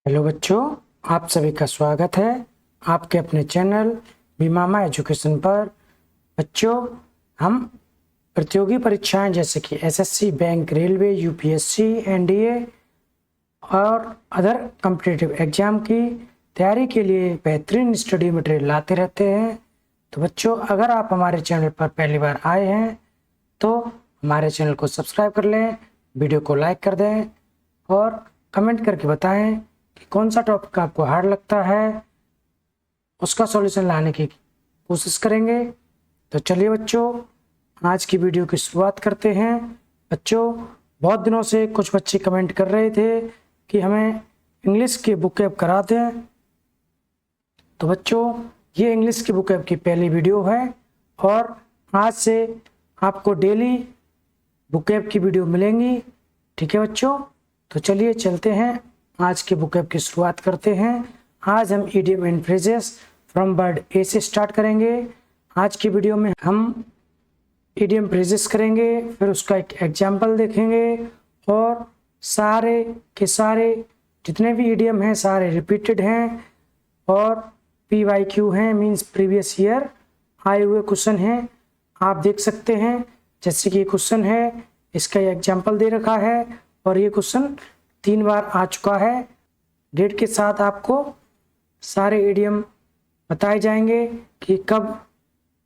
Hello बच्चों, आप सभी का स्वागत है आपके अपने चैनल बीमामा एजुकेशन पर। बच्चों, हम प्रतियोगी परीक्षाएं जैसे कि SSC, bank, railway, UPSC, NDA और अदर कॉम्पिटिटिव एग्जाम की तैयारी के लिए बेहतरीन स्टडी मटेरियल लाते रहते हैं। तो बच्चों, अगर आप हमारे चैनल पर पहली बार आए हैं तो हमारे चैनल को सब्सक्राइब कर लें, वीडियो को लाइक कर दें और कमेंट करके बताएं कि कौन सा टॉपिक आपको हार्ड लगता है, उसका सॉल्यूशन लाने की कोशिश करेंगे। तो चलिए बच्चों, आज की वीडियो की शुरुआत करते हैं। बच्चों, बहुत दिनों से कुछ बच्चे कमेंट कर रहे थे कि हमें इंग्लिश की बुक ऐप करा दें। तो बच्चों, ये इंग्लिश की बुक ऐप की पहली वीडियो है और आज से आपको डेली बुक ऐप की वीडियो मिलेंगी। ठीक है बच्चों, तो चलिए चलते हैं, आज के बुक ऐप की शुरुआत करते हैं। आज हम idiom and phrases from word A से स्टार्ट करेंगे। आज की वीडियो में हम इडियम फ्रेजेस करेंगे, फिर उसका एक एग्जाम्पल देखेंगे और सारे के सारे जितने भी इडियम हैं सारे रिपीटेड हैं और PYQ हैं, मीन्स प्रीवियस ईयर आए हुए क्वेश्चन हैं। आप देख सकते हैं जैसे कि ये क्वेश्चन है, इसका एग्जाम्पल दे रखा है और ये क्वेश्चन 3 बार आ चुका है। डेट के साथ आपको सारे इडियम बताए जाएंगे कि कब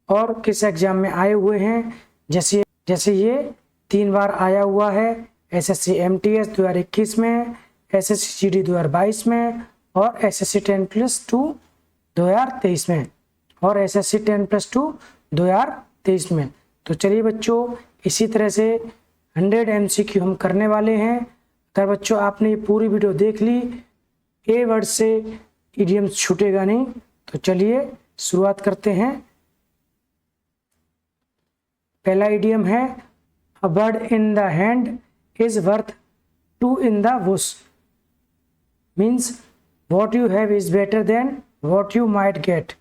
और किस एग्जाम में आए हुए हैं। जैसे ये 3 बार आया हुआ है SSC MTS 2021 में, SSC GD 2022 में और SSC 10+2 2023 में और SSC 10+2 2023 में। तो चलिए बच्चों, इसी तरह से 100 MCQ हम करने वाले हैं। अगर बच्चों आपने ये पूरी वीडियो देख ली, ए वर्ड से इडियम छूटेगा नहीं। तो चलिए शुरुआत करते हैं। पहला इडियम है, a bird in the hand is worth 2 in the Bush. Means what you have is better than what you might get.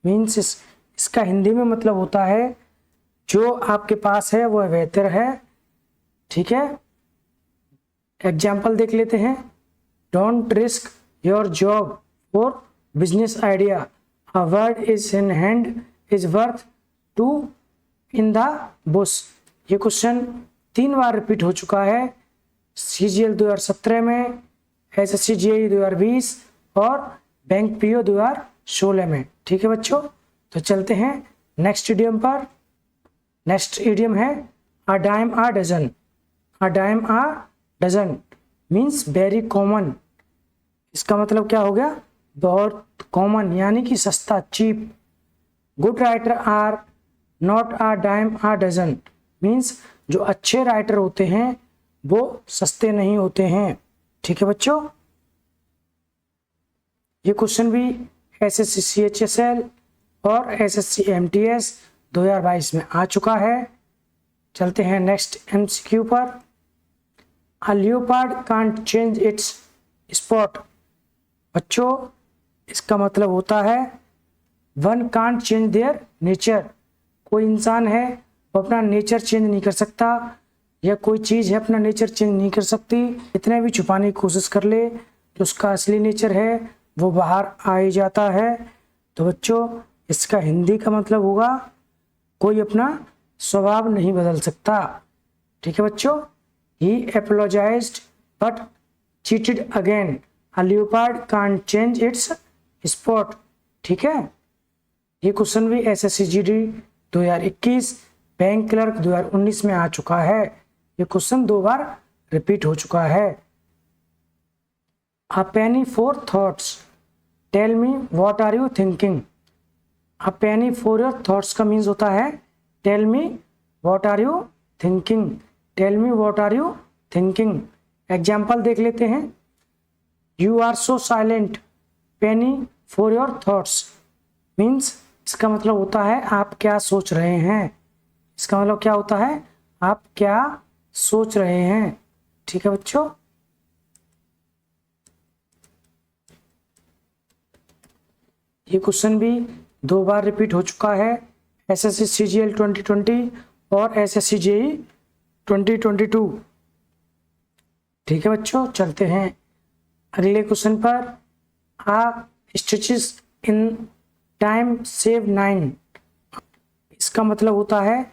Means इसका हिंदी में मतलब होता है जो आपके पास है वह बेहतर है। ठीक है, एग्जाम्पल देख लेते हैं। Don't risk your job for business idea, a word is in hand is worth 2 in the Bush. ये क्वेश्चन 3 बार रिपीट हो चुका है CGL 2017 में, SSC GAE 2020 और बैंक PO 2016 में। ठीक है बच्चों, तो चलते हैं नेक्स्ट इडियम पर। नेक्स्ट इडियम है, a dime a dozen. A dime a dozen means very common. इसका मतलब क्या हो गया, बहुत कॉमन यानी कि सस्ता, cheap. Good writer are not a dime a dozen means जो अच्छे राइटर होते हैं वो सस्ते नहीं होते हैं। ठीक है बच्चों, ये क्वेश्चन भी SSC CHSL और SSC MTS 2022 में आ चुका है। चलते हैं नेक्स्ट MCQ पर। A leopard can't change its spot। बच्चों, इसका मतलब होता है one can't change their nature। कोई इंसान है वो अपना नेचर चेंज नहीं कर सकता या कोई चीज़ है अपना नेचर चेंज नहीं कर सकती। इतने भी छुपाने की कोशिश कर ले तो उसका असली नेचर है वो बाहर आ ही जाता है। तो बच्चों, इसका हिंदी का मतलब होगा कोई अपना स्वभाव नहीं बदल सकता। ठीक है बच्चों, he apologized but cheated again, a leopard can't change its spot। ठीक है, ये क्वेश्चन भी SSC GD 2021, बैंक क्लर्क 2019 में आ चुका है। ये क्वेश्चन 2 बार रिपीट हो चुका है। A penny for thoughts, tell me what are you thinking। A penny for your thoughts का मीन्स होता है tell me what are you thinking। Tell me what are you thinking. Example देख लेते हैं। You are so silent, penny for your thoughts. Means इसका मतलब होता है आप क्या सोच रहे हैं। इसका मतलब क्या होता है, आप क्या सोच रहे हैं। ठीक है बच्चों, ये क्वेश्चन भी 2 बार रिपीट हो चुका है SSC CGL 2020 और SSC JE 2022। ठीक है बच्चों, चलते हैं अगले क्वेश्चन पर, आ स्टिचेस इन टाइम सेव 9। इसका मतलब होता है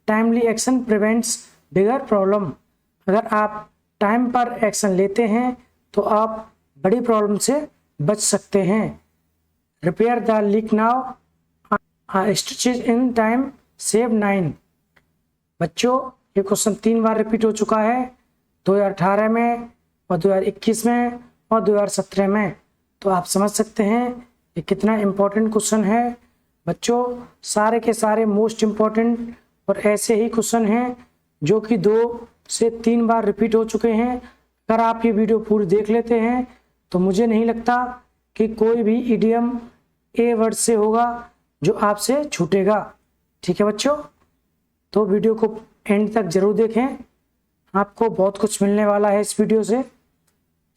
timely action prevents bigger problem. अगर आप टाइम पर एक्शन लेते हैं तो आप बड़ी प्रॉब्लम से बच सकते हैं। Repair the leak now, stitches in time save 9। बच्चों, ये क्वेश्चन 3 बार रिपीट हो चुका है, 2018 में और 2021 में और 2017 में। तो आप समझ सकते हैं ये कितना इम्पोर्टेंट क्वेश्चन है। बच्चों, सारे के सारे मोस्ट इम्पोर्टेंट और ऐसे ही क्वेश्चन हैं जो कि 2 से 3 बार रिपीट हो चुके हैं। अगर आप ये वीडियो पूरी देख लेते हैं तो मुझे नहीं लगता कि कोई भी इडियम ए वर्ड से होगा जो आपसे छूटेगा। ठीक है बच्चों, तो वीडियो को एंड तक जरूर देखें, आपको बहुत कुछ मिलने वाला है इस वीडियो से।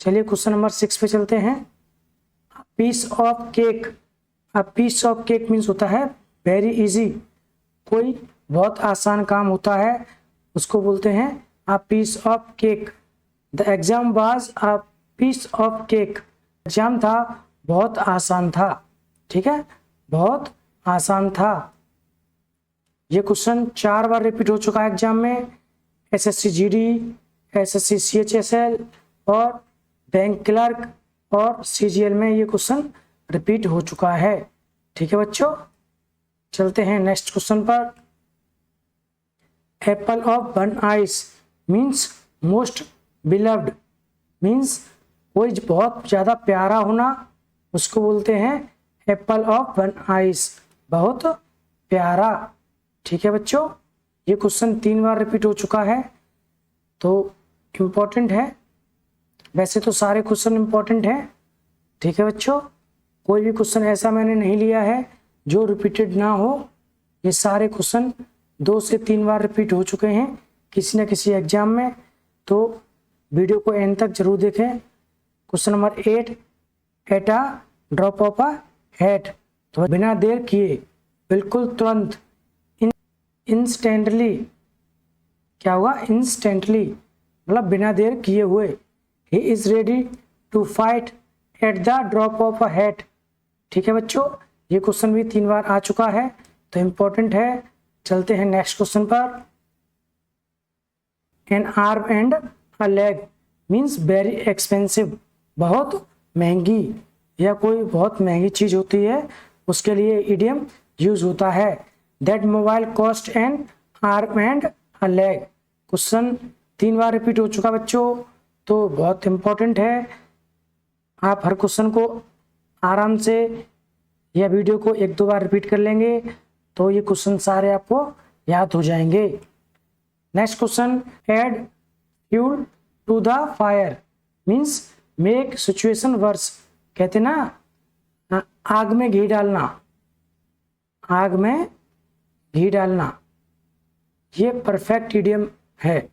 चलिए क्वेश्चन नंबर 6 पे चलते हैं। Piece of cake, piece of cake means होता है वेरी इजी। कोई बहुत आसान काम होता है उसको बोलते हैं a piece of cake. The exam was a piece of cake. Exam था, बहुत आसान था। ठीक है, बहुत आसान था। ये क्वेश्चन 4 बार रिपीट हो चुका है एग्जाम में। एसएससी जीडी, एसएससी सीएचएसएल और बैंक क्लर्क और सीजीएल में ये क्वेश्चन रिपीट हो चुका है। ठीक है बच्चों, चलते हैं नेक्स्ट क्वेश्चन पर। Apple of one ice means most beloved. Means कोई बहुत ज़्यादा प्यारा होना, उसको बोलते हैं एप्पल ऑफ वन आइस, बहुत प्यारा। ठीक है बच्चों, ये क्वेश्चन 3 बार रिपीट हो चुका है, तो इम्पोर्टेंट है। वैसे तो सारे क्वेश्चन इम्पोर्टेंट हैं। ठीक है बच्चों, कोई भी क्वेश्चन ऐसा मैंने नहीं लिया है जो रिपीटेड ना हो। ये सारे क्वेश्चन 2 से 3 बार रिपीट हो चुके हैं किसी न किसी एग्जाम में, तो वीडियो को एंड तक जरूर देखें। Question number 8, at a drop of a hat. तो बिना देर किए, बिल्कुल तुरंत, इंस्टेंटली। क्या हुआ? इंस्टेंटली मतलब बिना देर किए हुए। He is ready to fight at the drop of a hat. ठीक है बच्चों, ये क्वेश्चन भी 3 बार आ चुका है, तो इम्पोर्टेंट है। चलते हैं नेक्स्ट क्वेश्चन पर। N arm and a leg means very expensive. बहुत महंगी या कोई बहुत महंगी चीज होती है, उसके लिए इडियम यूज होता है। That mobile cost N arm and a leg. Question 3 बार रिपीट हो चुका बच्चों, तो बहुत इंपॉर्टेंट है। आप हर क्वेश्चन को आराम से या वीडियो को 1-2 बार रिपीट कर लेंगे तो ये क्वेश्चन सारे आपको याद हो जाएंगे। Next question, add fuel to the fire means make situation worse. कहते ना, आग में घी डालना, आग में घी डालना, ये परफेक्ट इडियम है।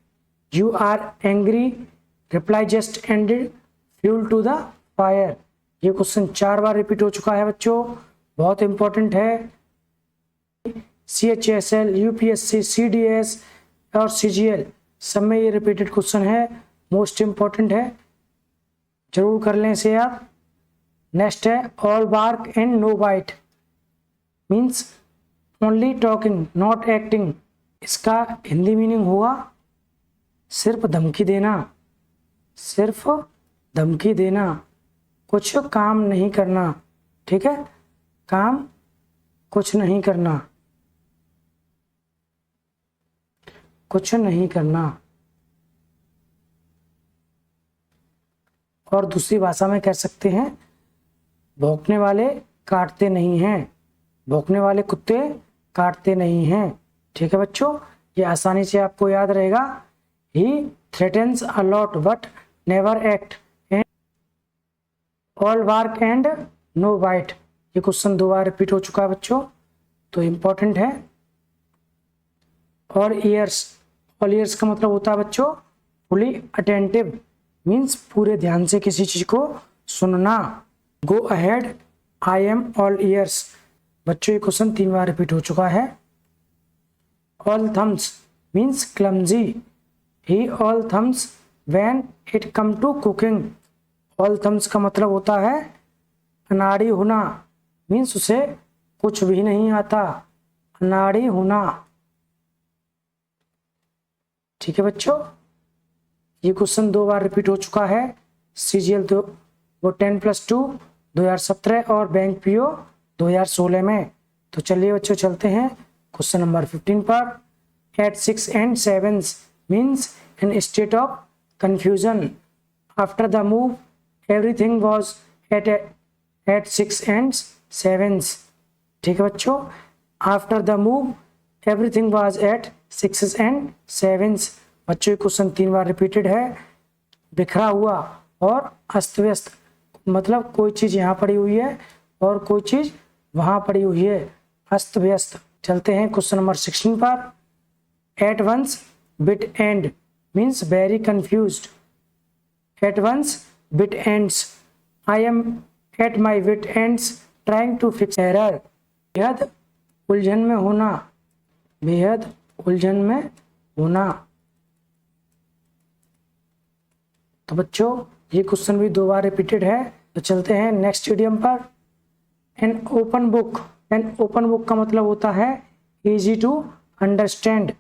You are angry, reply just ended, fuel to the fire. ये क्वेश्चन 4 बार रिपीट हो चुका है बच्चों, बहुत इंपॉर्टेंट है। CHSL, UPSC, CDS और CGL सब में ये रिपीटेड क्वेश्चन है, मोस्ट इंपॉर्टेंट है, जरूर कर लें इसे आप। नेक्स्ट है all bark and no bite means only talking not acting. इसका हिंदी मीनिंग हुआ सिर्फ धमकी देना, सिर्फ धमकी देना, कुछ काम नहीं करना। ठीक है, काम कुछ नहीं करना, कुछ नहीं करना। और दूसरी भाषा में कह सकते हैं भौंकने वाले काटते नहीं हैं, भौंकने वाले कुत्ते काटते नहीं हैं। ठीक है बच्चों, ये आसानी से आपको याद रहेगा। He threatens a lot but never act, all bark and no bite. ये क्वेश्चन 2 बार रिपीट हो चुका है बच्चों, तो इम्पोर्टेंट है। और ईयर्स, ऑल ईयर्स का मतलब होता है बच्चों फुली अटेंटिव मीन्स पूरे ध्यान से किसी चीज को सुनना। Go ahead, I am all ears. बच्चों ये क्वेश्चन 3 बार रिपीट हो चुका है। All thumbs means clumsy, he all thumbs when it come to cooking. All thumbs का मतलब होता है अनाड़ी होना, मीन्स उसे कुछ भी नहीं आता, अनाड़ी होना। ठीक है बच्चों, ये क्वेश्चन 2 बार रिपीट हो चुका है। सीजीएल तो वो 10+2 2017 और बैंक पीओ 2016 में। तो चलिए बच्चों चलते हैं क्वेश्चन नंबर 15 पर। At 6 and 7 means in state of confusion after the move everything was at 6 and 7। ठीक है बच्चों, after the move everything was at 6 and 7। बच्चों ये क्वेश्चन 3 बार रिपीटेड है। बिखरा हुआ और अस्त व्यस्त, मतलब कोई चीज यहाँ पड़ी हुई है और कोई चीज वहां पड़ी हुई है, अस्त व्यस्त। चलते हैं क्वेश्चन नंबर 16 पर। At one's wit end means very confused. At one's wit ends I am at my wit ends trying to fix error. बेहद उलझन में होना, बेहद उलझन में होना। तो बच्चों ये क्वेश्चन भी 2 बार रिपीटेड है। तो चलते हैं नेक्स्ट इडियम पर। An open book, an open book का मतलब होता है इजी टू अंडरस्टैंड।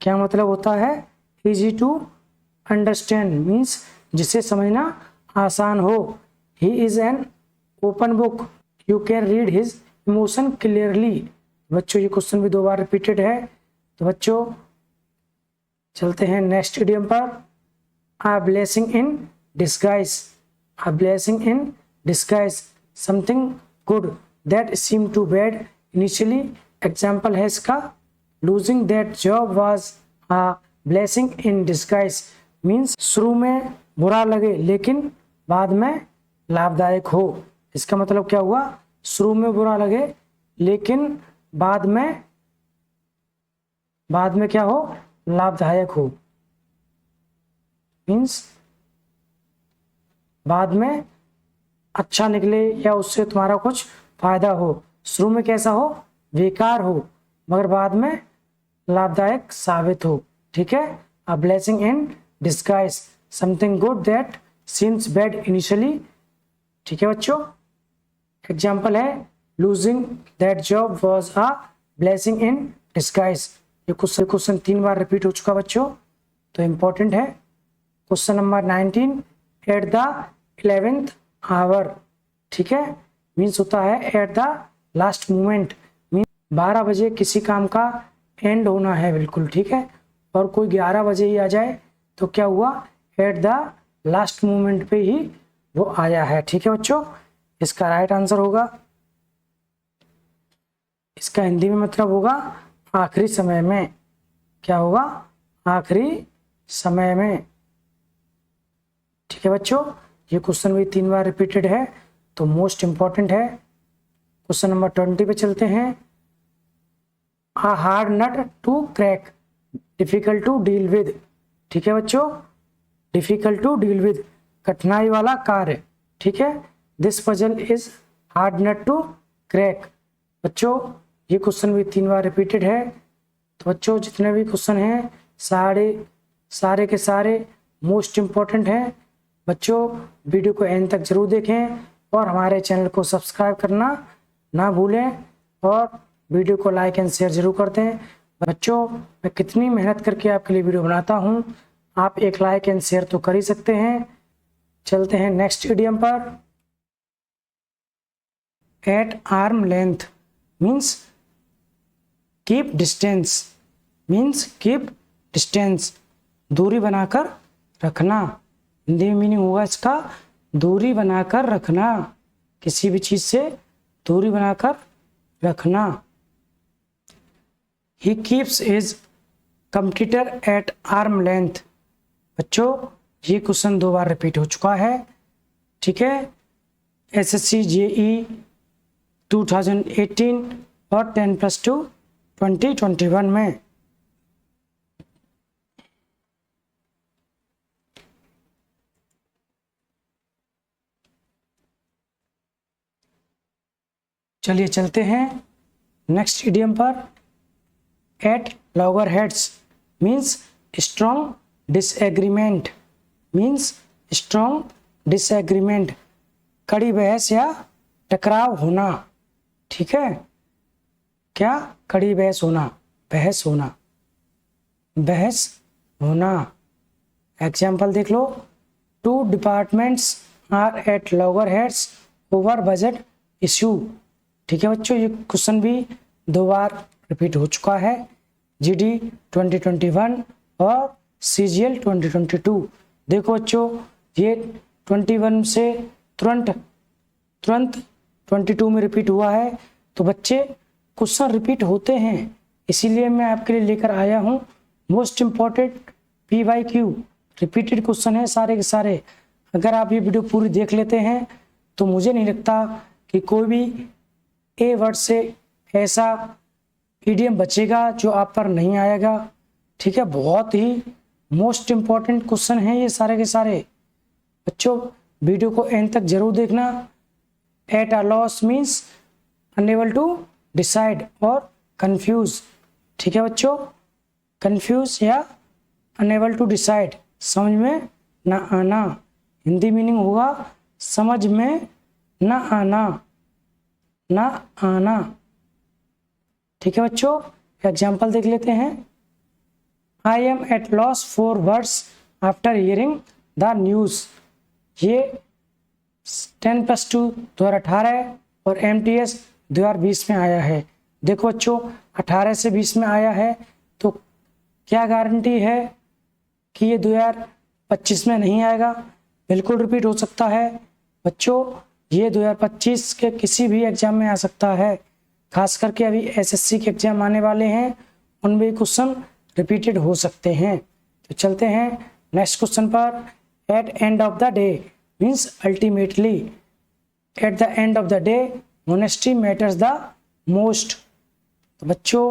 क्या मतलब होता है? इजी टू अंडरस्टैंड मीन्स जिसे समझना आसान हो। He is an open book, you can read his emotion clearly. बच्चों ये क्वेश्चन भी 2 बार रिपीटेड है। तो बच्चों चलते हैं नेक्स्ट इडियम पर। A blessing in disguise, a blessing in disguise, something good that seemed too bad initially। Example है इसका, losing that job was a blessing in disguise means शुरू में बुरा लगे लेकिन बाद में लाभदायक हो। इसका मतलब क्या हुआ? शुरू में बुरा लगे लेकिन बाद में क्या हो? लाभदायक हो। मीन्स बाद में अच्छा निकले या उससे तुम्हारा कुछ फायदा हो। शुरू में कैसा हो? बेकार हो, मगर बाद में लाभदायक साबित हो। ठीक है, a blessing in disguise, something good that seems bad initially. ठीक है बच्चों, एग्जाम्पल है losing that job was a blessing in disguise. ये क्वेश्चन 3 बार रिपीट हो चुका बच्चों, तो इंपॉर्टेंट है। Question number 19, at the 11th hour. ठीक है, मीन्स होता है at the last moment, mean 12 बजे किसी काम का एंड होना है बिल्कुल। ठीक है, और कोई 11 बजे ही आ जाए तो क्या हुआ? एट द लास्ट मोमेंट पे ही वो आया है। ठीक है बच्चों, इसका राइट आंसर होगा, इसका हिंदी में मतलब होगा आखिरी समय में। क्या होगा? आखिरी समय में। ठीक है बच्चों, ये क्वेश्चन भी 3 बार रिपीटेड है, तो मोस्ट इंपॉर्टेंट है। क्वेश्चन नंबर 20 पे चलते हैं। A hard nut to crack, difficult to deal with. ठीक है बच्चों, डिफिकल्ट टू डील विद, कठिनाई वाला कार्य। ठीक है, this puzzle is hard nut to crack. बच्चों ये क्वेश्चन भी 3 बार रिपीटेड है। तो बच्चों जितने भी क्वेश्चन हैं सारे के सारे मोस्ट इम्पॉर्टेंट हैं। बच्चों वीडियो को एंड तक जरूर देखें और हमारे चैनल को सब्सक्राइब करना ना भूलें और वीडियो को लाइक एंड शेयर जरूर करते हैं। बच्चों मैं कितनी मेहनत करके आपके लिए वीडियो बनाता हूं, आप एक लाइक एंड शेयर तो कर ही सकते हैं। चलते हैं नेक्स्ट इडियम पर। At arm length means keep distance, means keep distance, दूरी बनाकर रखना। हिंदी में मीनिंग होगा इसका दूरी बनाकर रखना, किसी भी चीज से दूरी बनाकर रखना। He keeps his computer eight arm length. बच्चों ये क्वेश्चन 2 बार रिपीट हो चुका है। ठीक है, एसएससी जेई 2018 और 10+2 2021 में। चलिए चलते हैं नेक्स्ट इडियम पर। At loggerheads means strong disagreement, means strong disagreement, कड़ी बहस या टकराव होना। ठीक है, क्या? कड़ी बहस होना, बहस होना, बहस होना। एग्जाम्पल देख लो, two departments are at loggerheads over budget issue. ठीक है बच्चों, ये क्वेश्चन भी 2 बार रिपीट हो चुका है, जीडी 2021 और सीजीएल 2022। देखो बच्चों, ये 21 से तुरंत 22 में रिपीट हुआ है। तो बच्चे क्वेश्चन रिपीट होते हैं, इसीलिए मैं आपके लिए लेकर आया हूँ most important PYQ, repeated question है सारे के सारे। अगर आप ये वीडियो पूरी देख लेते हैं तो मुझे नहीं लगता कि कोई भी ए वर्ड से ऐसा इडियम बचेगा जो आप पर नहीं आएगा। ठीक है, बहुत ही मोस्ट इम्पॉर्टेंट क्वेश्चन है ये सारे के सारे। बच्चों वीडियो को एंड तक जरूर देखना। At a loss means unable to decide और कंफ्यूज। ठीक है बच्चों, कंफ्यूज या अनएबल टू डिसाइड, समझ में ना आना, हिंदी मीनिंग होगा समझ में ना आना, ना आना। ठीक है बच्चों, एग्जाम्पल देख लेते हैं। I am at loss for words after hearing the news. ये 10+2 2018 और MTS 2020 में आया है। देखो बच्चों, 18 से 20 में आया है, तो क्या गारंटी है कि ये 2025 में नहीं आएगा? बिल्कुल रिपीट हो सकता है बच्चों, ये 2025 के किसी भी एग्जाम में आ सकता है। खास करके अभी SSC के एग्जाम आने वाले हैं, उनमें क्वेश्चन रिपीटेड हो सकते हैं। तो चलते हैं नेक्स्ट क्वेश्चन पर। At end of the day means ultimately, at the end of the day honesty matters the most. तो बच्चों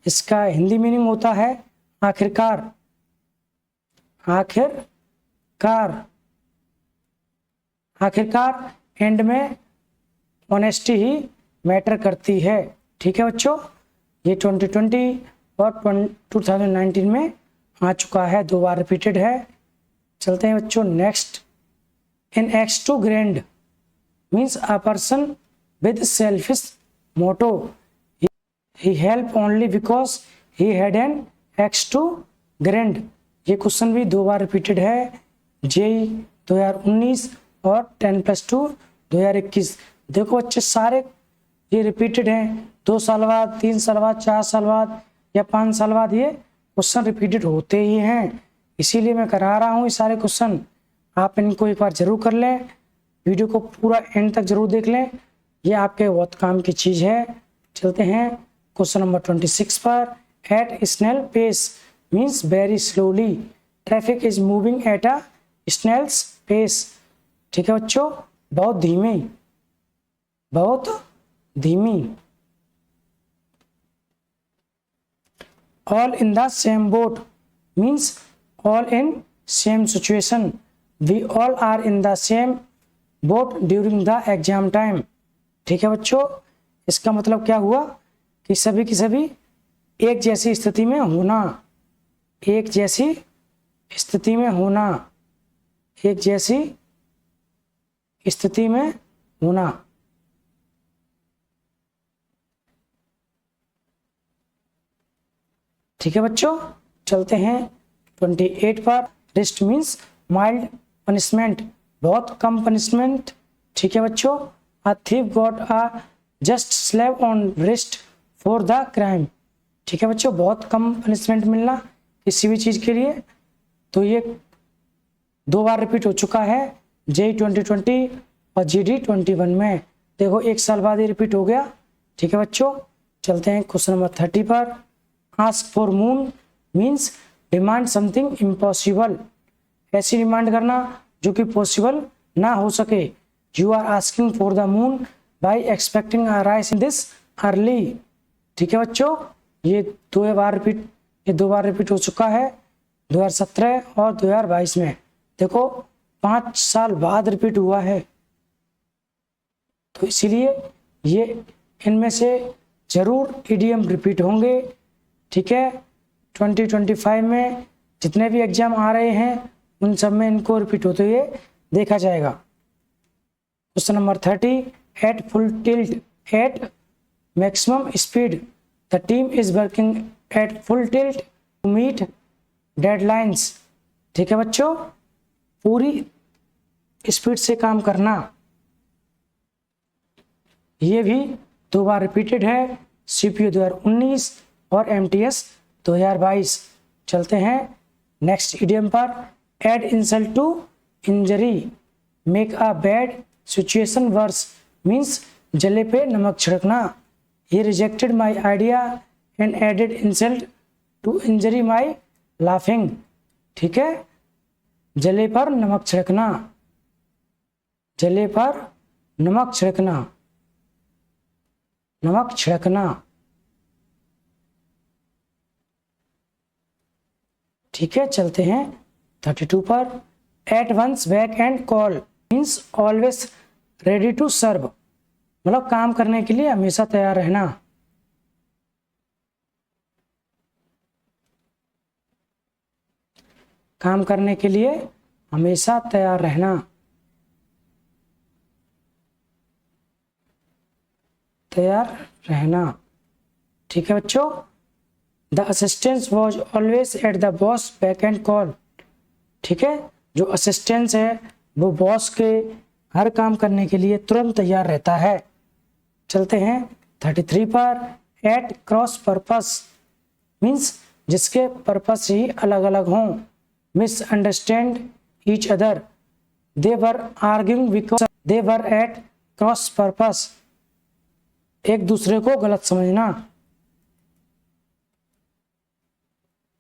इसका हिंदी मीनिंग होता है आखिरकार, आखिरकार, आखिरकार एंड में ऑनेस्टी ही मैटर करती है। ठीक है बच्चों, ये 2020 और 2019 में आ चुका है, 2 बार रिपीटेड है। चलते हैं बच्चों next. An axe to grind means a person with selfish motto, he help only because he had an axe to grind. ये क्वेश्चन भी 2 बार रिपीटेड है, जेई 2019 और 10+2 2021। देखो बच्चे सारे ये रिपीटेड हैं, 2 साल बाद, 3 साल बाद, 4 साल बाद या 5 साल बाद ये क्वेश्चन रिपीटेड होते ही हैं, इसीलिए मैं करा रहा हूँ ये सारे क्वेश्चन। आप इनको एक बार जरूर कर लें, वीडियो को पूरा एंड तक जरूर देख लें, ये आपके बहुत काम की चीज़ है। चलते हैं क्वेश्चन नंबर 26 पर। At snail pace means very slowly, traffic is moving at a snail's pace. ठीक है बच्चों, बहुत धीमी, बहुत धीमी। All in the same boat means all in same situation, we all are in the same boat during the exam time. ठीक है बच्चों, इसका मतलब क्या हुआ कि सभी की सभी एक जैसी स्थिति में होना, एक जैसी स्थिति में होना, एक जैसी स्थिति में होना। ठीक है बच्चों, चलते हैं 28 पर। रिस्ट मीन्स माइल्ड पनिशमेंट, बहुत कम पनिशमेंट। ठीक है बच्चों, a thief got a just slap on wrist for the crime. ठीक है बच्चों, बहुत कम पनिशमेंट मिलना किसी भी चीज़ के लिए। तो ये 2 बार रिपीट हो चुका है, जेई 2020 और GD 21 में। देखो 1 साल बाद ये रिपीट हो गया। ठीक है बच्चों, चलते हैं क्वेश्चन नंबर 30 पर। Ask for moon means demand something impossible, ऐसी डिमांड करना जो कि पॉसिबल ना हो सके। You are asking for the moon by expecting a rise in this early. ठीक है बच्चों, ये 2 बार रिपीट हो चुका है, 2017 और 2022 में। देखो 5 साल बाद रिपीट हुआ है, तो इसीलिए ये इनमें से जरूर ईडीएम रिपीट होंगे। ठीक है, 2025 में जितने भी एग्जाम आ रहे हैं उन सब में इनको रिपीट होते हुए देखा जाएगा। Question number 30, at full tilt at maximum speed the team is working at full tilt to meet deadlines. ठीक है बच्चों, पूरी स्पीड से काम करना, ये भी 2 बार रिपीटेड है, सीपीयू 2019 और एमटीएस 2022। चलते हैं नेक्स्ट इडियम पर। Add insult to injury, make a bad situation worse, means जले पे नमक छिड़कना। He rejected my idea and added insult to injury my laughing. ठीक है, जले पर नमक छिड़कना, जले पर नमक छिड़कना, नमक छिड़कना। ठीक है, चलते हैं 32 पर। At one's beck and call means always ready to serve, मतलब काम करने के लिए हमेशा तैयार रहना। काम करने के लिए हमेशा तैयार रहना, तैयार रहना। ठीक है बच्चों, the assistance was always at the boss back and call. ठीक है, जो असिस्टेंस है वो बॉस के हर काम करने के लिए तुरंत तैयार रहता है। चलते हैं 33 पर। एट क्रॉस पर्पस मीन्स जिसके पर्पस ही अलग अलग हों। Misunderstand each other, they were arguing because they were eight cross purpose, एक दूसरे को गलत समझना,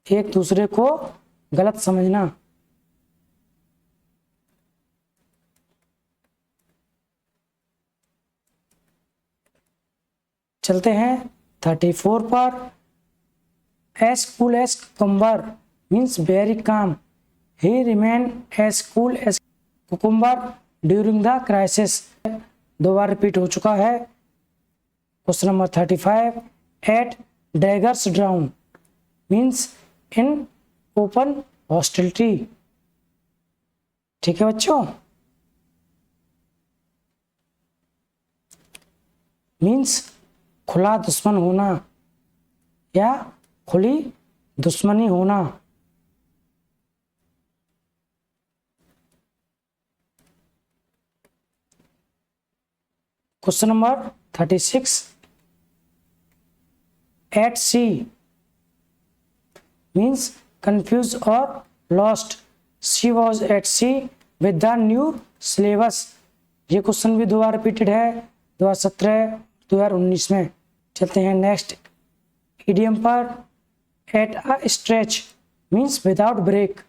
एक दूसरे को गलत समझना। चलते हैं 34 पर। As cool as cucumber means very calm. He remain as cool as cucumber during the crisis. 2 बार रिपीट हो चुका है। Question number 35, at daggers drawn means in open hostility. ठीक है बच्चों, मीन्स खुला दुश्मन होना या खुली दुश्मनी होना। Question number 36, at sea means confused और lost. She was at sea with the new syllabus. ये क्वेश्चन भी 2 बार रिपीटेड है, 2017 2019 में। चलते हैं नेक्स्ट इडियम पर। At a stretch means without break.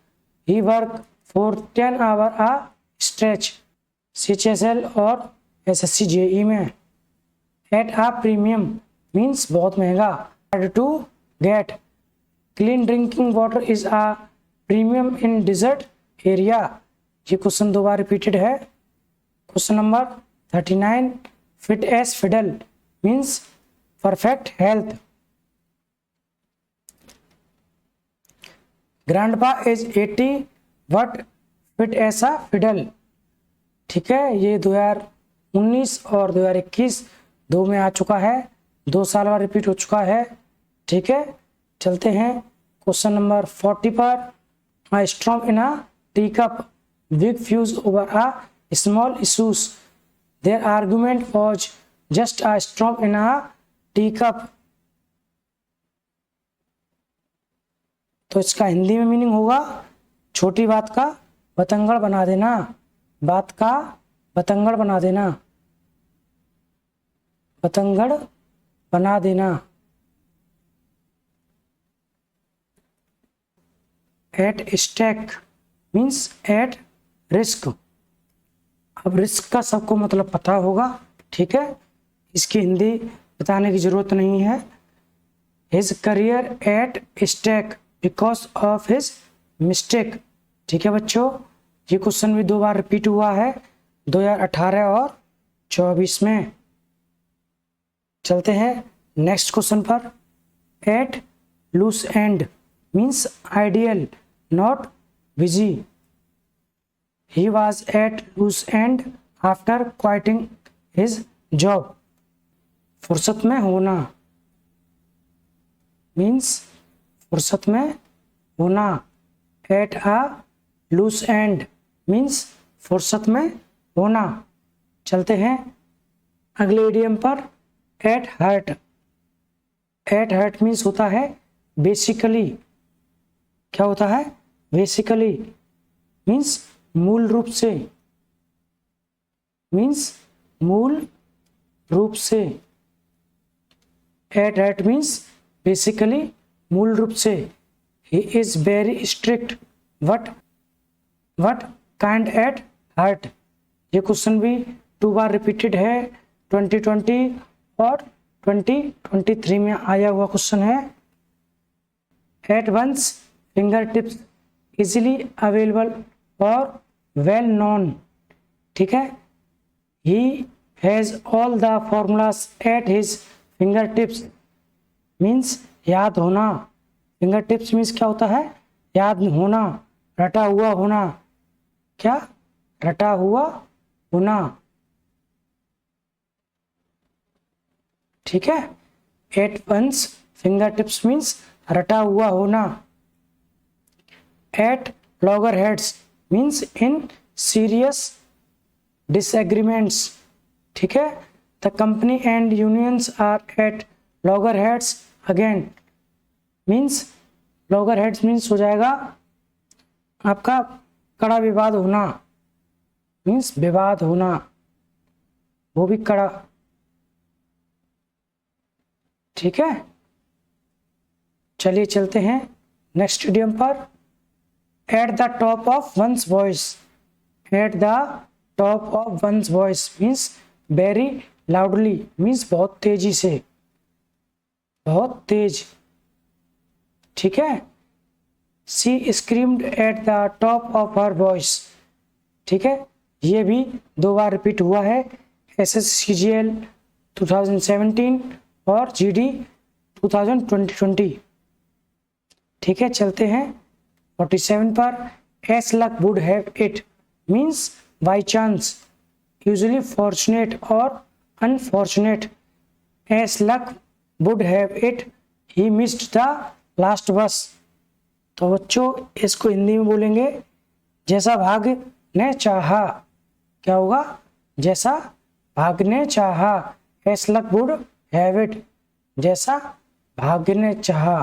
He work for 10 hour a stretch, CHSL और SSC JE में। एट अ प्रीमियम मीन्स बहुत महंगा। Hard to get. Clean drinking water is a premium in desert area. ये question 2 बार repeated है। Question number 39, fit as fiddle means perfect health. Grandpa is 80 but fit as a fiddle. ठीक है, ये 2019 और 2021 दो में आ चुका है, 2 साल बाद रिपीट हो चुका है। ठीक है, चलते हैं क्वेश्चन नंबर 40 पर। A storm in a tea cup big fuss over a small issues. Their argument was just a storm in a tea cup. तो इसका हिंदी में मीनिंग होगा छोटी बात का बतंगड़ बना देना, बात का बतंगड़ बना देना, बतंगड़ बना देना। At stake means at risk. अब रिस्क का सबको मतलब पता होगा, ठीक है, इसकी हिंदी बताने की जरूरत नहीं है। His career at stake because of his mistake. ठीक है बच्चों, ये क्वेश्चन भी 2 बार रिपीट हुआ है, 2018 और 24 में। चलते हैं नेक्स्ट क्वेश्चन पर। At loose end means idle not busy. He was at loose end after quitting his job. फुर्सत में होना मीन्स फुर्सत में होना। At a loose end means फुर्सत में होना। चलते हैं अगले इडियम पर। At heart. At heart means होता है बेसिकली। क्या होता है? बेसिकली मीन्स मूल रूप से। मीन्स मूल रूप से। एट हर्ट मीन्स बेसिकली मूल रूप से। He is very strict. What kind at heart. ये क्वेश्चन भी 2 बार रिपीटेड है। 2020 और 2023 में आया हुआ क्वेश्चन है। At one's finger tips easily available और वेल नोन। ठीक है। He has all the formulas at his finger tips means याद होना। फिंगर टिप्स मीन्स क्या होता है? याद होना, रटा हुआ होना। क्या? रटा हुआ होना। ठीक है। At one's finger tips means रटा हुआ होना। At loggerheads means in serious disagreements. ठीक है। The company and unions are at loggerheads again means loggerheads means हो जाएगा आपका कड़ा विवाद होना। मीन्स विवाद होना, वो भी कड़ा। ठीक है। चलिए चलते हैं नेक्स्ट इडियम पर। At the top of one's voice. At the top of one's voice means very loudly means बहुत तेजी से, बहुत तेज। ठीक है। She screamed at the top of her voice. ठीक है। ये भी 2 बार रिपीट हुआ है। SSCGL 2017 और GD 2020। ठीक है। चलते हैं 47 पर। As luck would have it means by chance, usually fortunate और unfortunate. As luck would have it he missed the last bus. तो बच्चों इसको हिंदी में बोलेंगे जैसा भाग्य ने चाहा। क्या होगा? जैसा भाग्य ने चाहा। S luck would have it, जैसा भाग्य ने चाहा।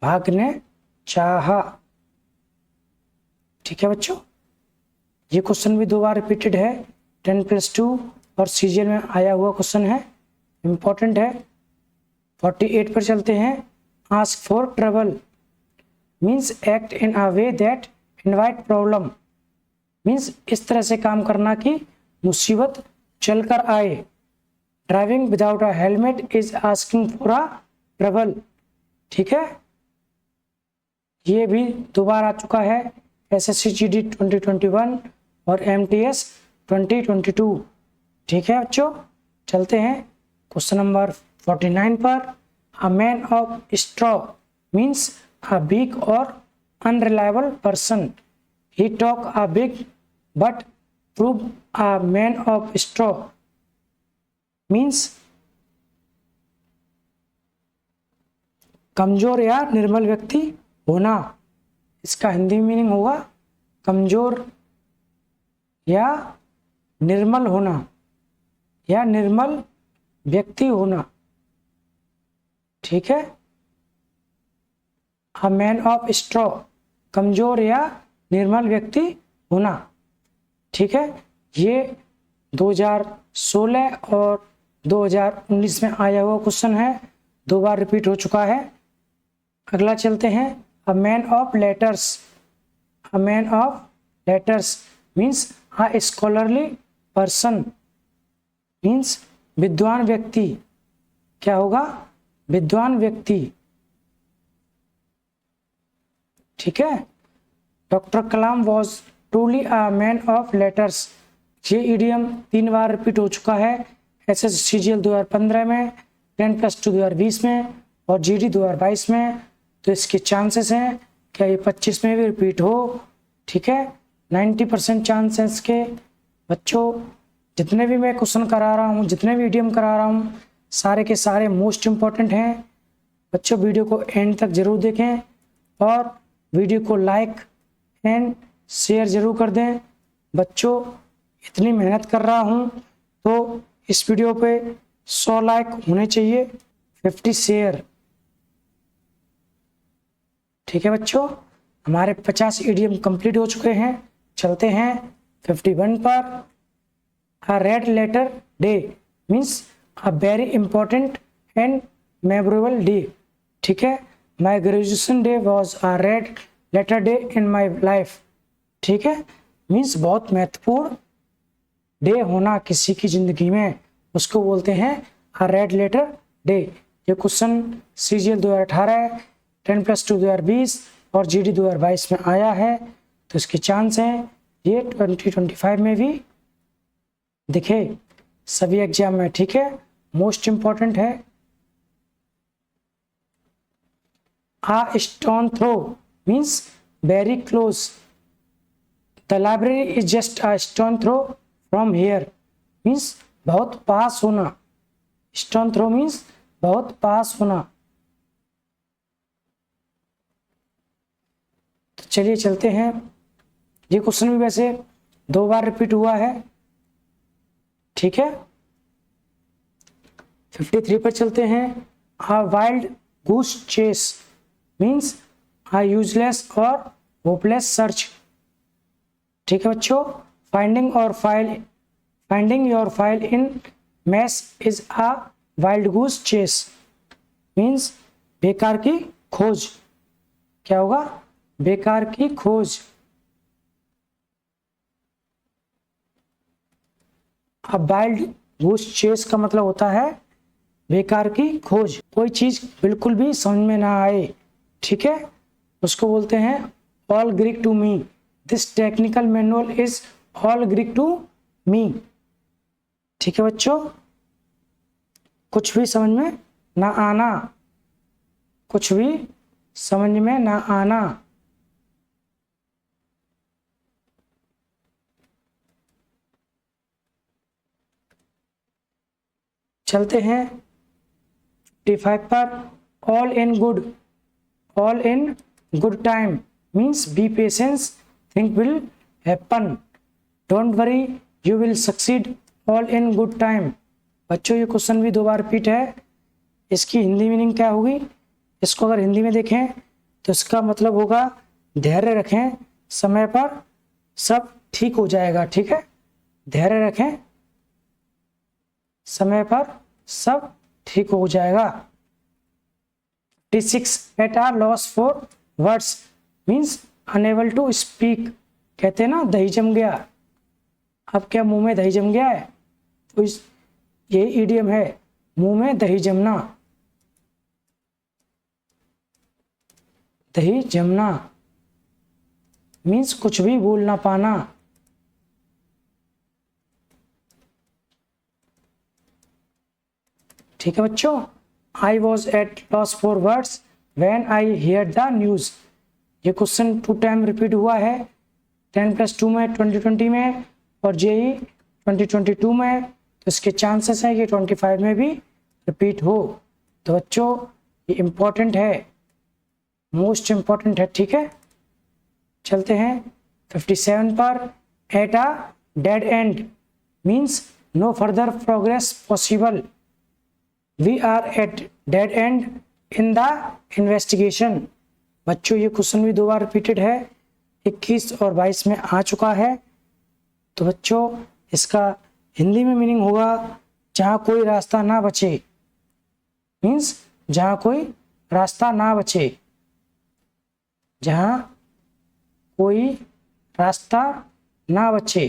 भाग्य ने चाहा। ठीक है बच्चों। ये क्वेश्चन भी 2 बार रिपीटेड है। 10+2 और CGL में आया हुआ क्वेश्चन है, इंपॉर्टेंट है। 48 पर चलते हैं। Ask for trouble means act in a way that invite problem means इस तरह से काम करना कि मुसीबत चलकर आए। Driving without a helmet is asking for a trouble. ठीक है। ये भी 2 बार आ चुका है। SSC GD 2021 और MTS 2022। ठीक है बच्चों। चलते हैं क्वेश्चन नंबर 49 पर। A man of straw means a big और unreliable person. He talk a big but prove a man of straw means कमजोर या निर्मल व्यक्ति होना। इसका हिंदी मीनिंग होगा कमजोर या निर्मल होना या निर्मल व्यक्ति होना। ठीक है। अ मैन ऑफ स्ट्रॉ कमजोर या निर्मल व्यक्ति होना। ठीक है। ये 2016 और 2019 में आया हुआ क्वेश्चन है, 2 बार रिपीट हो चुका है। अगला चलते हैं। अ man of letters. A man of letters means a scholarly person means विद्वान व्यक्ति। क्या होगा? विद्वान व्यक्ति। ठीक है। Doctor Kalam was truly a man of letters. ये इडियम 3 बार रिपीट हो चुका है। SSCGL 2015 में, 10+2 2020 में और GD 2022 में। तो इसके चांसेस हैं क्या ये 25 में भी रिपीट हो। ठीक है, 90% चांस है इसके। बच्चों जितने भी मैं क्वेश्चन करा रहा हूँ, जितने भी ईडीएम करा रहा हूँ, सारे के सारे मोस्ट इम्पॉर्टेंट हैं। बच्चों वीडियो को एंड तक जरूर देखें और वीडियो को लाइक एंड शेयर जरूर कर दें। बच्चों इतनी मेहनत कर रहा हूँ तो इस वीडियो पे 100 लाइक होने चाहिए, 50 शेयर। ठीक है बच्चों, हमारे 50 ईडीएम कंप्लीट हो चुके हैं। चलते हैं 51 पर। A red letter day means a very important and memorable day. ठीक है, my graduation day was a red letter day in my life. ठीक है, मीन्स बहुत महत्वपूर्ण डे होना किसी की जिंदगी में, उसको बोलते हैं a red letter day। ये क्वेश्चन CGL 2018, 10+2 2020 और GD 2022 में आया है, तो इसके चांस हैं ये 2025 में भी दिखे सभी एग्जाम में। ठीक है, मोस्ट इंपॉर्टेंट है। A stone throw means very close, the library is just a stone throw from here means बहुत पास होना। स्टोन थ्रो मीन्स बहुत पास होना। तो चलिए चलते हैं, ये क्वेश्चन भी वैसे 2 बार रिपीट हुआ है। ठीक है, 53 पर चलते हैं। A wild goose chase means a useless और होपलेस सर्च। ठीक है बच्चों, finding your file in mess is a wild goose chase means बेकार की खोज। क्या होगा? बेकार की खोज। अब वाइल्ड गूस चेस का मतलब होता है बेकार की खोज, कोई चीज बिल्कुल भी समझ में ना आए। ठीक है, उसको बोलते हैं all Greek to me, this technical manual is all Greek to me. ठीक है बच्चों, कुछ भी समझ में ना आना, कुछ भी समझ में ना आना। चलते हैं 55 पर। All in good time means B patience, think will happen, don't worry you will succeed, all in good time. बच्चों ये क्वेश्चन भी 2 बार रिपीट है। इसकी हिंदी मीनिंग क्या होगी? इसको अगर हिंदी में देखें तो इसका मतलब होगा धैर्य रखें, समय पर सब ठीक हो जाएगा। ठीक है, धैर्य रखें, समय पर सब ठीक हो जाएगा। 56 at a loss for words means unable to speak. कहते हैं ना दही जम गया, अब क्या मुंह में दही जम गया है, तो ये ईडियम है, मुंह में दही जमना। दही जमना मीन्स कुछ भी बोल ना पाना। ठीक है बच्चों, I was at loss for words when I hear the news. ये क्वेश्चन 2 टाइम रिपीट हुआ है, 10+2 में 2020 में और JEE 2022 में। तो इसके चांसेस हैं कि 25 में भी रिपीट हो। तो बच्चों ये इम्पोर्टेंट है, मोस्ट इम्पोर्टेंट है। ठीक है, चलते हैं 57 पर। At a dead end means no further progress possible, we are at dead end in the investigation. बच्चों ये क्वेश्चन भी 2 बार रिपीटेड है, 21 और 22 में आ चुका है। तो बच्चों इसका हिंदी में मीनिंग होगा जहाँ कोई रास्ता ना बचे मीन्स जहाँ कोई रास्ता ना बचे, जहाँ कोई रास्ता ना बचे।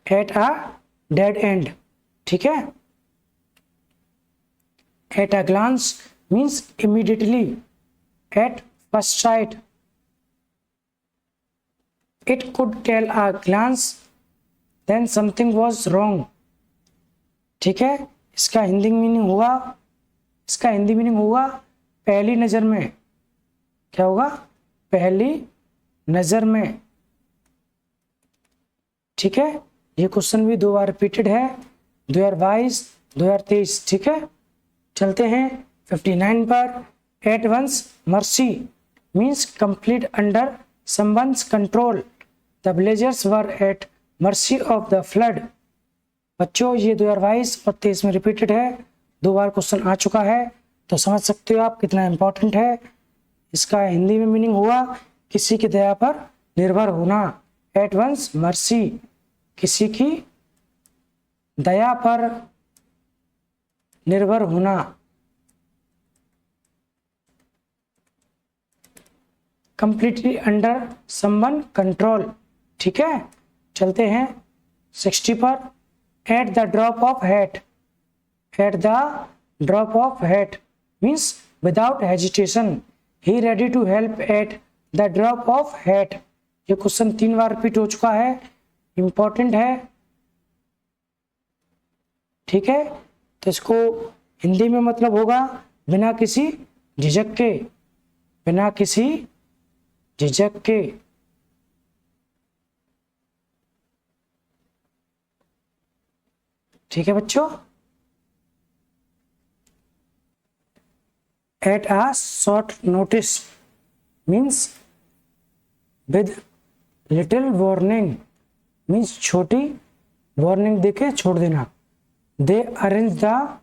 At a dead end. ठीक है, at a glance means immediately, at first sight. It could tell a glance then something was wrong. ठीक है, इसका हिंदी मीनिंग हुआ पहली नज़र में। क्या होगा? पहली नजर में। ठीक है, ये क्वेश्चन भी 2 बार रिपीटेड है, 2022 2023। ठीक है, चलते हैं 59 पर। At one's mercy means complete under someone's control, the villagers were at mercy of the flood. बच्चों ये 2022 और 23 में रिपीटेड है, 2 बार क्वेश्चन आ चुका है, तो समझ सकते हो आप कितना इंपॉर्टेंट है। इसका हिंदी में मीनिंग हुआ किसी की दया पर निर्भर होना। एट वंस मर्सी, किसी की दया पर निर्भर होना। Completely under someone control. ठीक है, चलते हैं 60 पर। At the drop of hat, at the drop of hat means without hesitation, he ready to help at the drop of hat. ये क्वेश्चन 3 बार रिपीट हो चुका है, इंपॉर्टेंट है। ठीक है, तो इसको हिंदी में मतलब होगा बिना किसी झिझक के, बिना किसी झिझक के। ठीक है बच्चों, at a short notice means with little warning, means छोटी वार्निंग देके छोड़ देना। They arrange the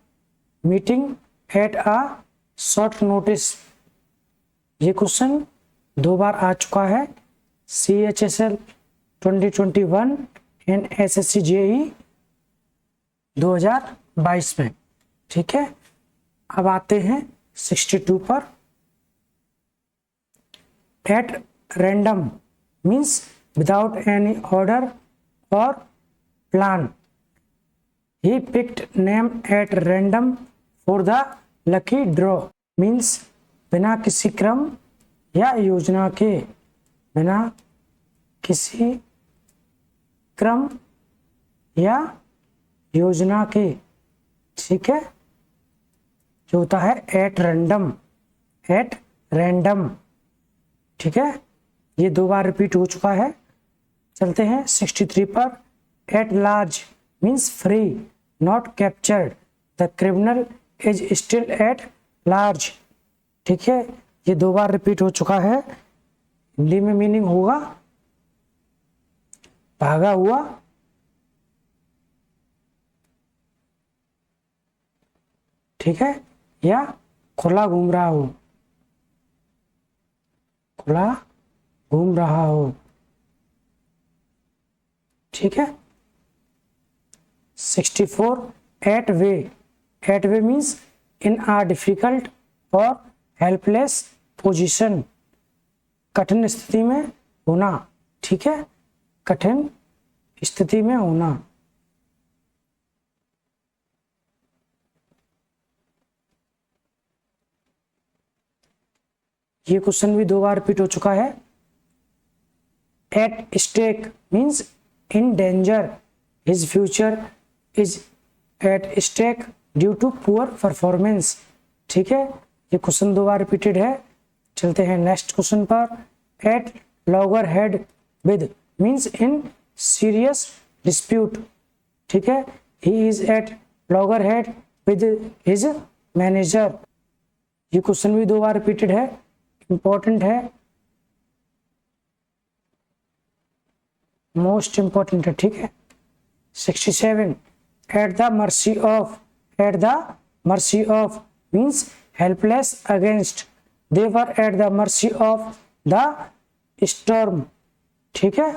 meeting at a short notice. ये क्वेश्चन 2 बार आ चुका है, CHSL 2021 एंड SSC JEE 2022 में। ठीक है, अब आते हैं 62 पर। At random means without any order और plan, he picked name at random for the lucky draw means बिना किसी क्रम या योजना के, बिना किसी क्रम या योजना के। ठीक है, जो होता है एट रैंडम, एट रैंडम। ठीक है, ये 2 बार रिपीट हो चुका है। चलते हैं 63 पर। At large means free, not captured, the criminal is still at large. ठीक है, ये 2 बार रिपीट हो चुका है, हिंदी में मीनिंग होगा भागा हुआ। ठीक है, या खुला घूम रहा हो, खुला घूम रहा हो। ठीक है, 64 at bay, at bay means in a difficult और हेल्पलेस पोजीशन, कठिन स्थिति में होना। ठीक है, कठिन स्थिति में होना। ये क्वेश्चन भी 2 बार रिपीट हो चुका है। At stake means in danger, his future is at stake due to poor performance. ठीक है, ये क्वेश्चन 2 बार रिपीटेड है। चलते हैं नेक्स्ट क्वेश्चन पर। At loggerhead with means in serious dispute. ठीक है, he is at loggerhead with his manager. ये क्वेश्चन भी 2 बार रिपीटेड है, इंपॉर्टेंट है, मोस्ट इंपॉर्टेंट है। ठीक है, 67 at the mercy of, at the mercy of means helpless against, they were at the mercy of the storm. ठीक है,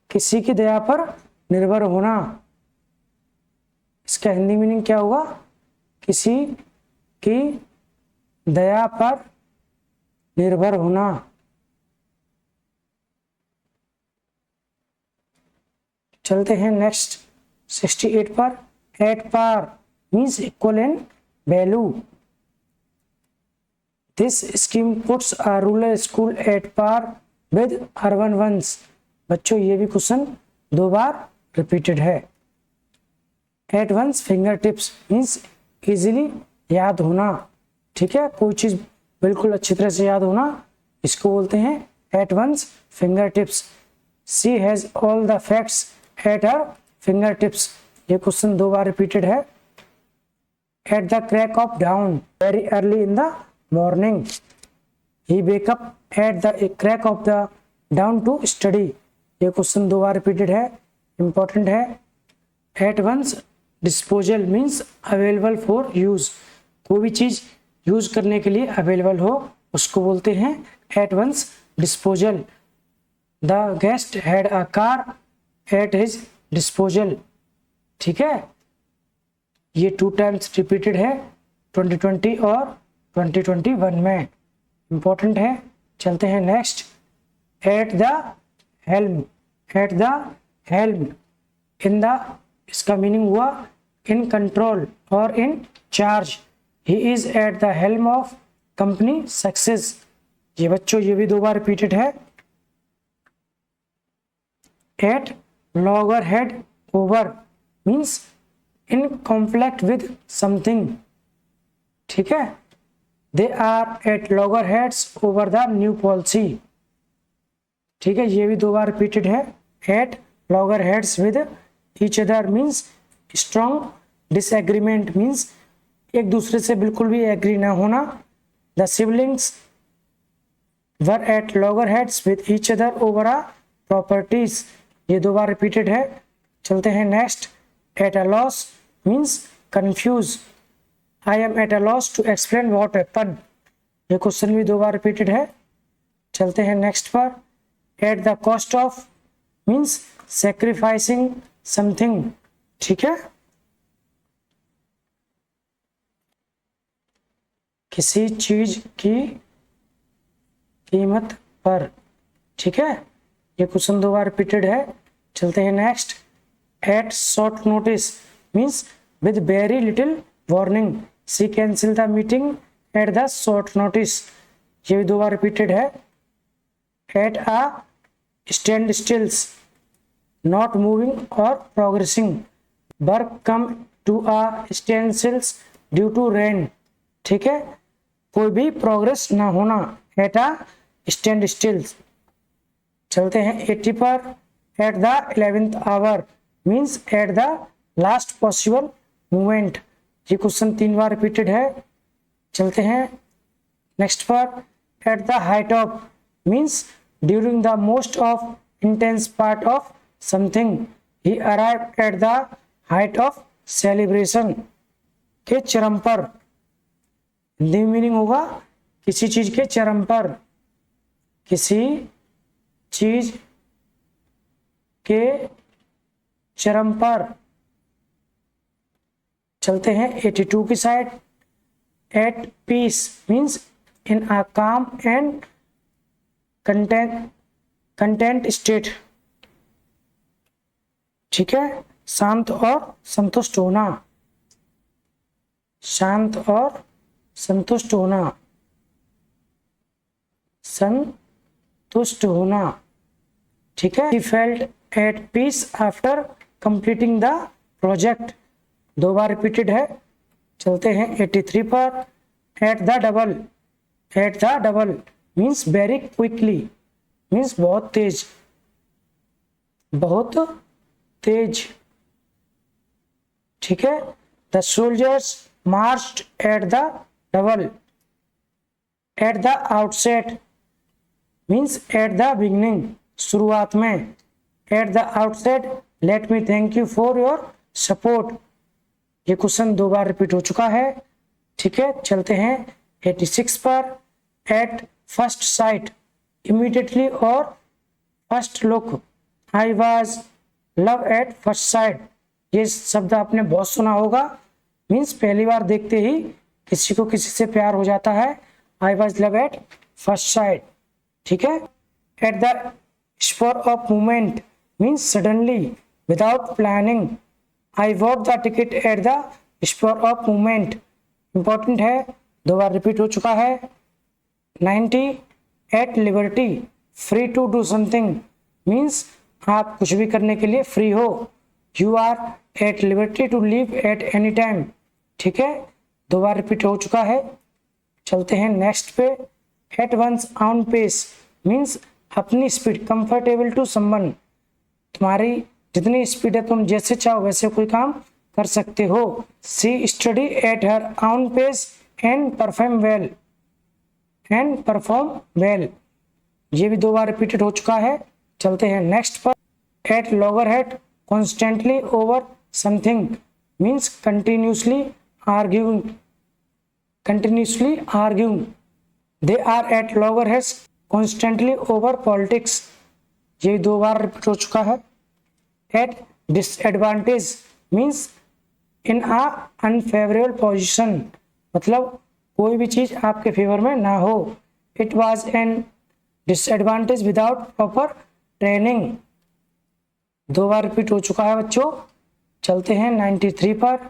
किसी की दया पर निर्भर होना, इसका हिंदी मीनिंग क्या होगा? किसी की दया पर निर्भर होना। चलते हैं नेक्स्ट 68 पर। At par means equal in value, this scheme puts a rural school at par with urban ones. बच्चों ये भी क्वेश्चन 2 बार रिपीटेड है। At one's finger tips means easily याद होना, ठीक है, कोई चीज बिल्कुल अच्छी तरह से याद होना, इसको बोलते हैं at one's finger tips. She has all the facts at her finger tips, ये क्वेश्चन 2 बार रिपीटेड है। At the crack of dawn, very early in the morning, he wake up at the crack of the dawn to study, ये question 2 बार repeated है, important है। At one's disposal means available for use, कोई भी चीज use करने के लिए अवेलेबल हो उसको बोलते हैं at one's disposal. The guest had a car at his disposal, ठीक है, ये 2 टाइम्स रिपीटेड है 2020 और 2021 में, इंपॉर्टेंट है। चलते हैं next. At the helm, at the helm, in the, इसका मीनिंग हुआ इन कंट्रोल और in charge, he is at the helm of company success, ये बच्चों ये भी 2 बार रिपीटेड है। At loggerhead over means in conflict with something, ठीक है, they are at loggerheads over the new policy, ठीक है, ये भी 2 बार रिपीटेड है। At loggerheads with each other means strong disagreement means एक दूसरे से बिल्कुल भी एग्री ना होना। The siblings were at loggerheads with each other over a properties, ये 2 बार रिपीटेड है। चलते हैं next. At a loss means confuse, I am at a loss to explain what happened, ये क्वेश्चन भी 2 बार रिपीटेड है। चलते हैं नेक्स्ट पर। At the cost of means sacrificing something, ठीक है, किसी चीज की कीमत पर, ठीक है, ये क्वेश्चन 2 बार रिपीटेड है। चलते हैं next. At short notice means with very little warning, she cancel the meeting at the short notice, ये भी 2 बार रिपीटेड है। At a standstills, not moving और progressing, work come to a standstills due to rain, ठीक है, कोई भी progress ना होना, एट अ स्टैंड स्टिल्स। चलते हैं 80 पर। At the 11th hour means at the last possible moment, ये क्वेश्चन 3 बार रिपीटेड है। चलते हैं नेक्स्ट पर। At the height of means during the most of intense part of something, he arrived at the height of celebration, के चरम पर, हिंदी में मीनिंग होगा किसी चीज के चरम पर, किसी चीज के चरम पर। चलते हैं 82 की side. At peace means in a calm and content state, ठीक है, शांत और संतुष्ट होना, शांत और संतुष्ट होना, संतुष्ट होना, ठीक है। He felt at peace after completing the project, 2 बार रिपीटेड है। चलते हैं 83 पर। At the double, at the double means very quickly means बहुत तेज, बहुत तेज, ठीक है। The soldiers marched at the double, at the outset means at the beginning, शुरुआत में, at the outset let me thank you for your support, ये question 2 बार repeat हो चुका है, ठीक है। चलते हैं 86 पर। एट फर्स्ट साइट इमीडिएटली और first look, I was love at first site, ये शब्द आपने बहुत सुना होगा, मीन्स पहली बार देखते ही किसी को किसी से प्यार हो जाता है, I was love at first sight, ठीक है। At the spur of movement means suddenly without planning, I bought the ticket at the spur of movement, important है, 2 बार रिपीट हो चुका है। 90 at liberty free to do something means आप कुछ भी करने के लिए फ्री हो, you are at liberty to leave at any time, ठीक है, 2 बार रिपीट हो चुका है। चलते हैं नेक्स्ट पे। At one's own pace means अपनी स्पीड, कंफर्टेबल टू समवन, तुम्हारी जितनी स्पीड है तुम जैसे चाहो वैसे कोई काम कर सकते हो। She study at her own pace and perform well, ये भी 2 बार रिपीटेड हो चुका है। चलते हैं नेक्स्ट पर। At loggerhead constantly over something means continuously arguing, they are at loggerheads constantly over politics, ये 2 बार रिपीट हो चुका है। At disadvantage means in a unfavourable position, मतलब कोई भी चीज आपके फेवर में ना हो। It was an disadvantage without proper training, 2 बार रिपीट हो चुका है बच्चों। चलते हैं 93 पर।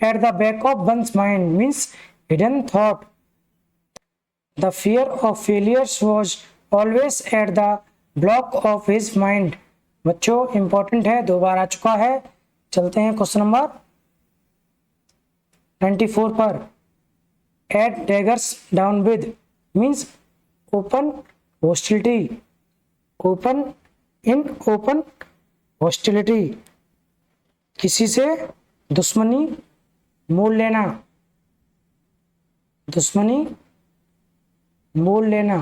At the back of one's mind means hidden thought, the fear of failures was always at the block of his mind, बच्चों इंपॉर्टेंट है, 2 बार आ चुका है। चलते हैं क्वेश्चन नंबर 94 पर। At daggers drawn with means open hostility, open hostility, किसी से दुश्मनी मोल लेना, दुश्मनी मोल लेना।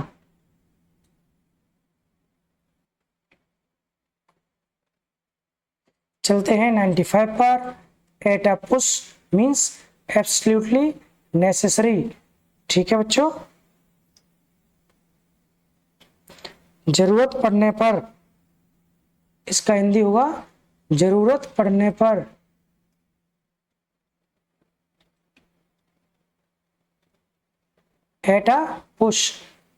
चलते हैं 95 पर। At a push means absolutely necessary, ठीक है बच्चों। जरूरत पड़ने पर, इसका हिंदी होगा जरूरत पड़ने पर। At a push,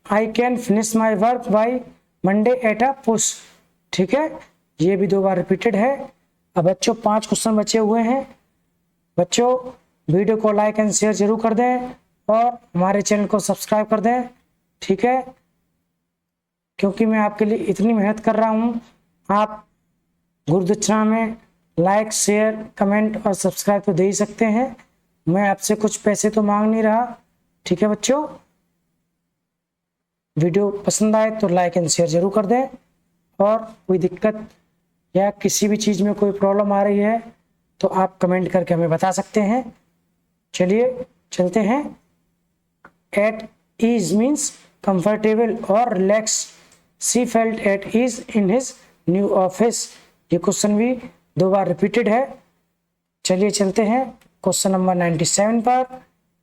I can finish my work by Monday at a push, ठीक है, ये भी 2 बार रिपीटेड है। अब बच्चों 5 क्वेश्चन बचे हुए हैं। बच्चों वीडियो को लाइक एंड शेयर जरूर कर दें और हमारे चैनल को सब्सक्राइब कर दें, ठीक है, क्योंकि मैं आपके लिए इतनी मेहनत कर रहा हूँ। आप गुरुदक्षिणा में लाइक शेयर कमेंट और सब्सक्राइब तो दे ही सकते हैं, मैं आपसे कुछ पैसे तो मांग नहीं रहा, ठीक है बच्चों। वीडियो पसंद आए तो लाइक एंड शेयर जरूर कर दें, और कोई दिक्कत या किसी भी चीज़ में कोई प्रॉब्लम आ रही है तो आप कमेंट करके हमें बता सकते हैं। चलिए चलते हैं। एट ईज मीन्स कंफर्टेबल और relax, she felt at ease in his new office, ये क्वेश्चन भी 2 बार रिपीटेड है। चलिए चलते हैं क्वेश्चन नंबर 97 पर।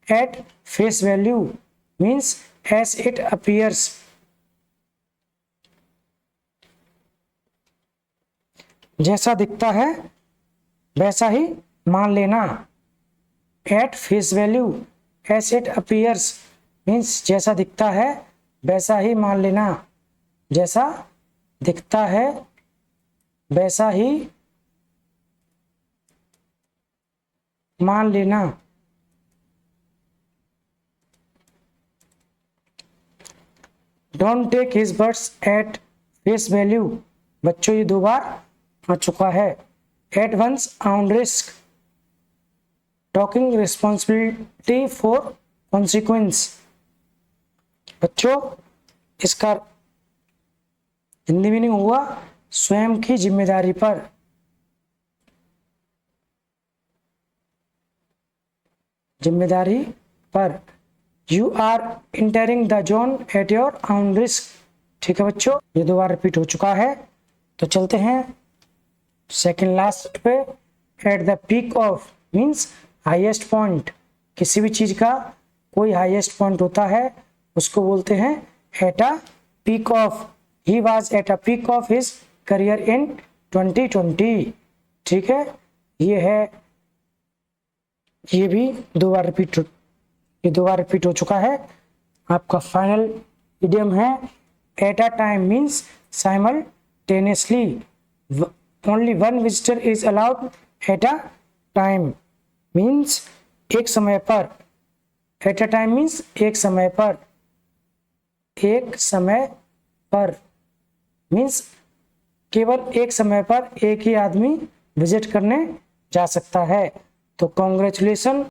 At face value means as it appears, जैसा दिखता है वैसा ही मान लेना। At face value as it appears means जैसा दिखता है वैसा ही मान लेना, जैसा दिखता है वैसा ही मान लेना। Don't take his words at face value, बच्चों ये 2 बार आ चुका है। At one's own risk, taking responsibility for consequence, बच्चों इसका हिंदी मीनिंग हुआ स्वयं की जिम्मेदारी पर। जिम्मेदारी पर। You are entering the zone at your own risk, ठीक है बच्चों, ये 2 बार रिपीट हो चुका है। तो चलते हैं सेकंड लास्ट पे। At the peak of means highest point, किसी भी चीज का कोई हाईएस्ट पॉइंट होता है उसको बोलते हैं at a peak of. He was at a peak of his career in 2020, ठीक है, ये है, ये भी 2 बार रिपीट, ये 2 बार रिपीट हो चुका है। आपका फाइनल इडियम है at a time means simultaneously, only one visitor is allowed at a time means एक समय पर। एट अ टाइम मीन्स एक समय पर, एक समय पर मीन्स केवल एक समय पर एक ही आदमी विजिट करने जा सकता है। तो कॉन्ग्रेचुलेसन,